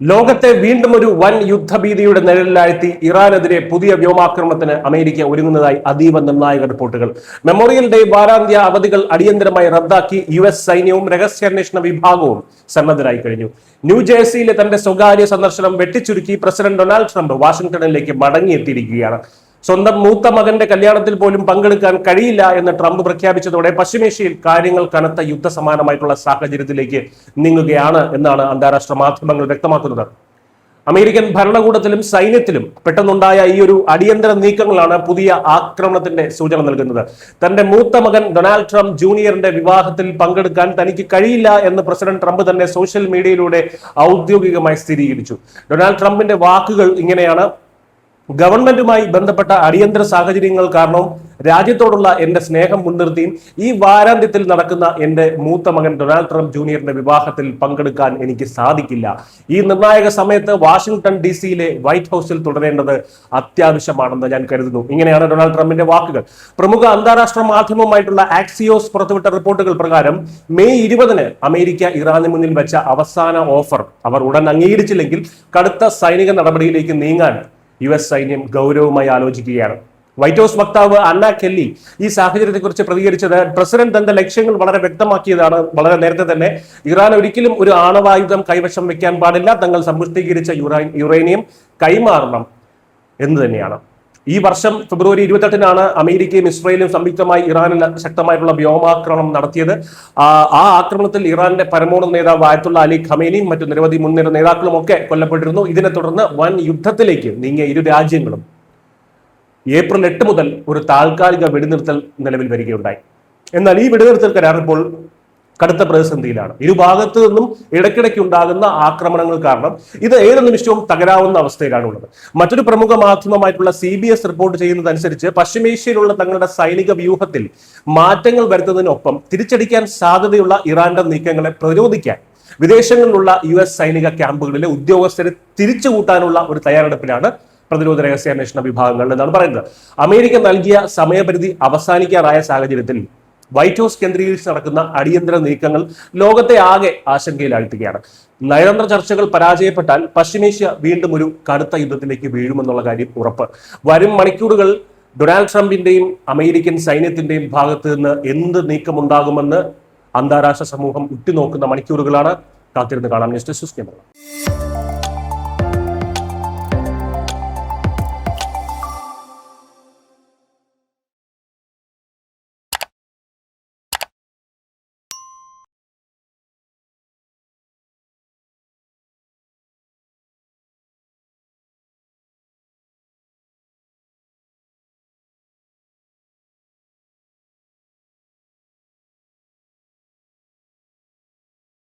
ലോകത്തെ വീണ്ടും ഒരു വൻ യുദ്ധഭീതിയുടെ നിഴലിലാഴ്ത്തി ഇറാനെതിരെ പുതിയ വ്യോമാക്രമണത്തിന് അമേരിക്ക ഒരുങ്ങുന്നതായി അതീവ നിർണായക റിപ്പോർട്ടുകൾ. മെമ്മോറിയൽ ഡേ വാരാന്ത്യ അവധികൾ അടിയന്തരമായി റദ്ദാക്കി US സൈന്യവും രഹസ്യാന്വേഷണ വിഭാഗവും സന്നദ്ധരായി കഴിഞ്ഞു. ന്യൂജേഴ്സിയിലെ തന്റെ സ്വകാര്യ സന്ദർശനം വെട്ടിച്ചുരുക്കി പ്രസിഡന്റ് ഡൊണാൾഡ് ട്രംപ് വാഷിംഗ്ടണിലേക്ക് മടങ്ങിയെത്തിയിരിക്കുകയാണ്. സ്വന്തം മൂത്ത മകന്റെ കല്യാണത്തിൽ പോലും പങ്കെടുക്കാൻ കഴിയില്ല എന്ന് ട്രംപ് പ്രഖ്യാപിച്ചതോടെ പശ്ചിമേഷ്യയിൽ കാര്യങ്ങൾ കനത്ത യുദ്ധസമാനമായിട്ടുള്ള സാഹചര്യത്തിലേക്ക് നീങ്ങുകയാണ് എന്നാണ് അന്താരാഷ്ട്ര മാധ്യമങ്ങൾ വ്യക്തമാക്കുന്നത്. അമേരിക്കൻ ഭരണകൂടത്തിലും സൈന്യത്തിലും പെട്ടെന്നുണ്ടായ ഈ ഒരു അടിയന്തര നീക്കങ്ങളാണ് പുതിയ ആക്രമണത്തിന്റെ സൂചന നൽകുന്നത്. തന്റെ മൂത്ത മകൻ ഡൊണാൾഡ് ട്രംപ് ജൂനിയറിന്റെ വിവാഹത്തിൽ പങ്കെടുക്കാൻ തനിക്ക് കഴിയില്ല എന്ന് പ്രസിഡന്റ് ട്രംപ് തന്നെ സോഷ്യൽ മീഡിയയിലൂടെ ഔദ്യോഗികമായി സ്ഥിരീകരിച്ചു. ഡൊണാൾഡ് ട്രംപിന്റെ വാക്കുകൾ ഇങ്ങനെയാണ്: ഗവൺമെന്റുമായി ബന്ധപ്പെട്ട അടിയന്തര സാഹചര്യങ്ങൾ കാരണം രാജ്യത്തോടുള്ള എന്റെ സ്നേഹം മുൻനിർത്തിയും ഈ വാരാന്ത്യത്തിൽ നടക്കുന്ന എന്റെ മൂത്ത മകൻ ഡൊണാൾഡ് ട്രംപ് ജൂനിയറിന്റെ വിവാഹത്തിൽ പങ്കെടുക്കാൻ എനിക്ക് സാധിക്കില്ല. ഈ നിർണായക സമയത്ത് വാഷിംഗ്ടൺ DC-യിലെ വൈറ്റ് ഹൗസിൽ തുടരേണ്ടത് അത്യാവശ്യമാണെന്ന് ഞാൻ കരുതുന്നു. ഇങ്ങനെയാണ് ഡൊണാൾഡ് ട്രംപിന്റെ വാക്കുകൾ. പ്രമുഖ അന്താരാഷ്ട്ര മാധ്യമമായിട്ടുള്ള ആക്സിയോസ് പുറത്തുവിട്ട റിപ്പോർട്ടുകൾ പ്രകാരം മെയ് 20-ന് അമേരിക്ക ഇറാന് മുന്നിൽ വെച്ച അവസാന ഓഫർ അവർ ഉടൻ അംഗീകരിച്ചില്ലെങ്കിൽ കടുത്ത സൈനിക നടപടിയിലേക്ക് നീങ്ങാൻ US സൈന്യം ഗൗരവമായി ആലോചിക്കുകയാണ്. വൈറ്റ് ഹൗസ് വക്താവ് അന്ന കെല്ലി ഈ സാഹചര്യത്തെക്കുറിച്ച് പ്രതികരിച്ചത് പ്രസിഡന്റ് തന്റെ ലക്ഷ്യങ്ങൾ വളരെ വ്യക്തമാക്കിയതാണ്. വളരെ നേരത്തെ തന്നെ ഇറാൻ ഒരിക്കലും ഒരു ആണവായുധം കൈവശം വെക്കാൻ പാടില്ല, തങ്ങൾ സമ്പുഷ്ടീകരിച്ച യുറേനിയം കൈമാറണം എന്ന് തന്നെയാണ്. ഈ വർഷം ഫെബ്രുവരി 28-നാണ് അമേരിക്കയും ഇസ്രായേലും സംയുക്തമായി ഇറാനിൽ ശക്തമായിട്ടുള്ള വ്യോമാക്രമണം നടത്തിയത്. ആ ആക്രമണത്തിൽ ഇറാന്റെ പരമോന്നത നേതാവ് ആയത്തുള്ള അലി ഖമേനിയും മറ്റു നിരവധി മുൻനിര നേതാക്കളും ഒക്കെ കൊല്ലപ്പെട്ടിരുന്നു. ഇതിനെ തുടർന്ന് വൻ യുദ്ധത്തിലേക്ക് നീങ്ങിയ ഇരു രാജ്യങ്ങളും ഏപ്രിൽ 8 മുതൽ ഒരു താൽക്കാലിക വെടിനിർത്തൽ നിലവിൽ വരികയുണ്ടായി. എന്നാൽ ഈ വെടിനിർത്തൽ കരാർ ഇപ്പോൾ കടുത്ത പ്രതിസന്ധിയിലാണ്. ഇരുഭാഗത്തു നിന്നും ഇടയ്ക്കിടയ്ക്ക് ഉണ്ടാകുന്ന ആക്രമണങ്ങൾ കാരണം ഇത് ഏത് നിമിഷവും തകരാവുന്ന അവസ്ഥയിലാണുള്ളത്. മറ്റൊരു പ്രമുഖ മാധ്യമമായിട്ടുള്ള CBS റിപ്പോർട്ട് ചെയ്യുന്നതനുസരിച്ച് പശ്ചിമേഷ്യയിലുള്ള തങ്ങളുടെ സൈനിക വ്യൂഹത്തിൽ മാറ്റങ്ങൾ വരുത്തുന്നതിനൊപ്പം തിരിച്ചടിക്കാൻ സാധ്യതയുള്ള ഇറാന്റെ നീക്കങ്ങളെ പ്രതിരോധിക്കാൻ വിദേശങ്ങളിലുള്ള US സൈനിക ക്യാമ്പുകളിലെ ഉദ്യോഗസ്ഥരെ തിരിച്ചുകൂട്ടാനുള്ള ഒരു തയ്യാറെടുപ്പിലാണ് പ്രതിരോധ രഹസ്യാന്വേഷണ വിഭാഗങ്ങൾ എന്നാണ് പറയുന്നത്. അമേരിക്ക നൽകിയ സമയപരിധി അവസാനിക്കാറായ സാഹചര്യത്തിൽ വൈറ്റ് ഹൗസ് കേന്ദ്രീകരിച്ച് നടക്കുന്ന അടിയന്തര നീക്കങ്ങൾ ലോകത്തെ ആകെ ആശങ്കയിലാഴ്ത്തുകയാണ്. നയതന്ത്ര ചർച്ചകൾ പരാജയപ്പെട്ടാൽ പശ്ചിമേഷ്യ വീണ്ടും ഒരു കടുത്ത യുദ്ധത്തിലേക്ക് വീഴുമെന്നുള്ള കാര്യം ഉറപ്പ്. വരും മണിക്കൂറുകൾ ഡൊണാൾഡ് ട്രംപിന്റെയും അമേരിക്കൻ സൈന്യത്തിന്റെയും ഭാഗത്ത് നിന്ന് എന്ത് നീക്കമുണ്ടാകുമെന്ന് അന്താരാഷ്ട്ര സമൂഹം ഉറ്റുനോക്കുന്ന മണിക്കൂറുകളാണ്. കാത്തിരുന്ന് കാണാം. News desk Kerala.